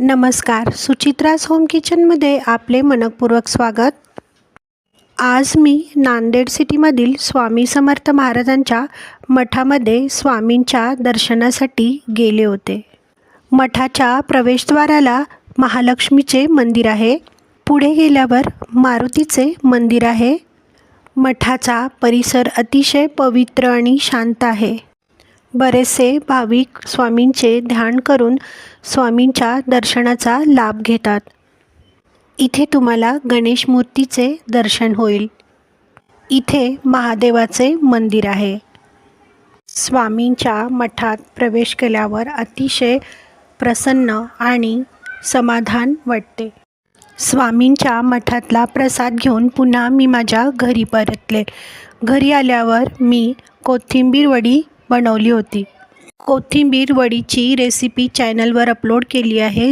नमस्कार, सुचित्राज होम किचनमध्ये आपले मनपूर्वक स्वागत। आज मी नांदेड सिटीमधील स्वामी समर्थ महाराजांच्या मठामध्ये स्वामींच्या दर्शनासाठी गेले होते। मठाच्या प्रवेशद्वाराला महालक्ष्मीचे मंदिर आहे। पुढे गेल्यावर मारुतीचे मंदिर आहे। मठाचा परिसर अतिशय पवित्र आणि शांत आहे। बरेचसे भाविक स्वामींचे ध्यान करून स्वामींच्या दर्शनाचा लाभ घेतात। इथे तुम्हाला गणेश मूर्तीचे दर्शन होईल। इथे महादेवाचे मंदिर आहे। स्वामींच्या मठात प्रवेश केल्यावर अतिशय प्रसन्न आणि समाधान वाटते। स्वामींच्या मठातला प्रसाद घेऊन पुन्हा मी माझ्या घरी परतले। घरी आल्यावर मी कोथिंबीर वडी बनवली होती। कोथिंबीर वडीची रेसिपी चॅनलवर अपलोड केली आहे,